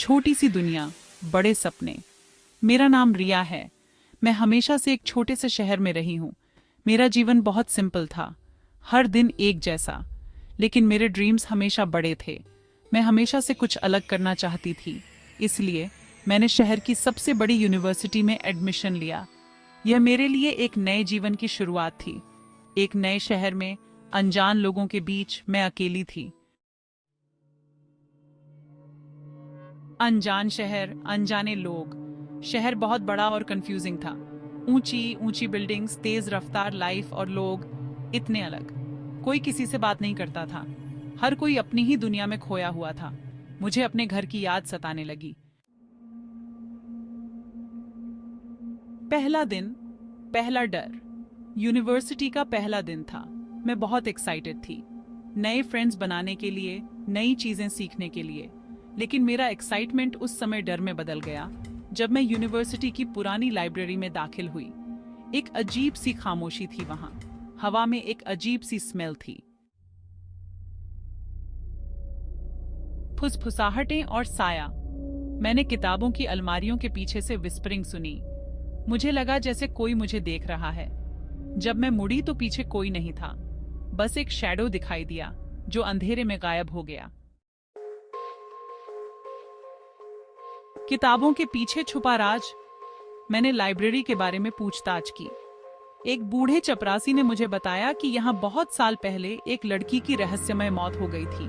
छोटी सी दुनिया, बड़े सपने। मेरा नाम रिया है। मैं हमेशा से एक छोटे से शहर में रही हूँ। मेरा जीवन बहुत सिंपल था, हर दिन एक जैसा। लेकिन मेरे ड्रीम्स हमेशा बड़े थे। मैं हमेशा से कुछ अलग करना चाहती थी। इसलिए मैंने शहर की सबसे बड़ी यूनिवर्सिटी में एडमिशन लिया। यह मेरे लिए एक नए जीवन की शुरुआत थी। एक नए शहर में, अनजान लोगों के बीच मैं अकेली थी। अनजान शहर, अनजाने लोग। शहर बहुत बड़ा और कंफ्यूजिंग था। ऊंची ऊंची बिल्डिंग्स, तेज रफ्तार लाइफ और लोग इतने अलग। कोई किसी से बात नहीं करता था। हर कोई अपनी ही दुनिया में खोया हुआ था। मुझे अपने घर की याद सताने लगी। पहला दिन, पहला डर। यूनिवर्सिटी का पहला दिन था। मैं बहुत एक्साइटेड थी, नए फ्रेंड्स बनाने के लिए, नई चीजें सीखने के लिए। लेकिन मेरा एक्साइटमेंट उस समय डर में बदल गया जब मैं यूनिवर्सिटी की पुरानी लाइब्रेरी में दाखिल हुई। एक अजीब सी खामोशी थी वहां। हवा में एक अजीब सी स्मेल थी। फुसफुसाहटें और साया। मैंने किताबों की अलमारियों के पीछे से विस्परिंग सुनी। मुझे लगा जैसे कोई मुझे देख रहा है। जब मैं मुड़ी तो पीछे कोई नहीं था। बस एक शैडो दिखाई दिया जो अंधेरे में गायब हो गया। किताबों के पीछे छुपा राज। मैंने लाइब्रेरी के बारे में पूछताछ की। एक बूढ़े चपरासी ने मुझे बताया कि यहाँ बहुत साल पहले एक लड़की की रहस्यमय मौत हो गई थी।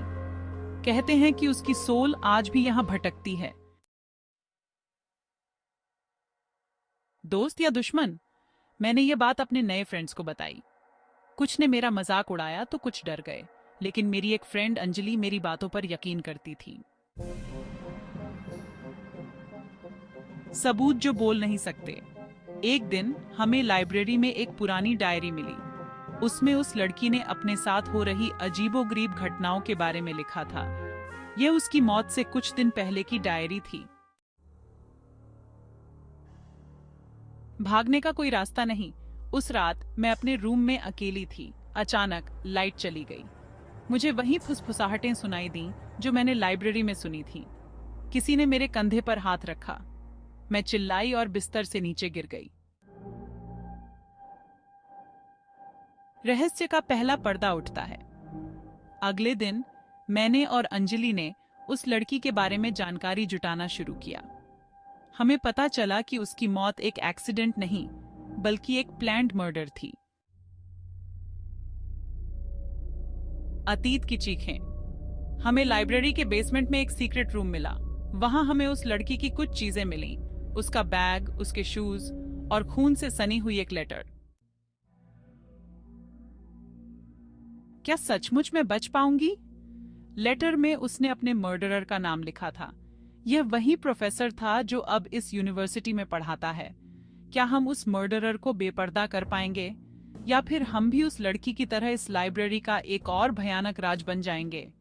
कहते हैं कि उसकी सोल आज भी यहाँ भटकती है। दोस्त या दुश्मन? मैंने ये बात अपने नए फ्रेंड्स को बताई। कुछ ने मेरा मजाक उड़ाया तो कुछ डर गए। लेकिन मेरी एक फ्रेंड अंजलि मेरी बातों पर यकीन करती थी। सबूत जो बोल नहीं सकते। एक दिन हमें लाइब्रेरी में एक पुरानी डायरी मिली। उसमें उस लड़की ने अपने साथ हो रही अजीबोगरीब घटनाओं के बारे में लिखा था। यह उसकी मौत से कुछ दिन पहले की डायरी थी। भागने का कोई रास्ता नहीं। उस रात मैं अपने रूम में अकेली थी। अचानक लाइट चली गई। मुझे वही फुसफुसाहटें सुनाई दी जो मैंने लाइब्रेरी में सुनी थी। किसी ने मेरे कंधे पर हाथ रखा। मैं चिल्लाई और बिस्तर से नीचे गिर गई। रहस्य का पहला पर्दा उठता है। अगले दिन मैंने और अंजलि ने उस लड़की के बारे में जानकारी जुटाना शुरू किया। हमें पता चला कि उसकी मौत एक एक्सीडेंट नहीं, बल्कि एक प्लान्ड मर्डर थी। अतीत की चीखें। हमें लाइब्रेरी के बेसमेंट में एक सीक्रेट रूम मिला। वहां हमें उस लड़की की कुछ चीजें मिली। उसका बैग, उसके शूज और खून से सनी हुई एक लेटर। क्या सचमुच मैं बच पाऊंगी? लेटर में उसने अपने मर्डरर का नाम लिखा था। यह वही प्रोफेसर था जो अब इस यूनिवर्सिटी में पढ़ाता है। क्या हम उस मर्डरर को बेपर्दा कर पाएंगे, या फिर हम भी उस लड़की की तरह इस लाइब्रेरी का एक और भयानक राज बन जाएंगे?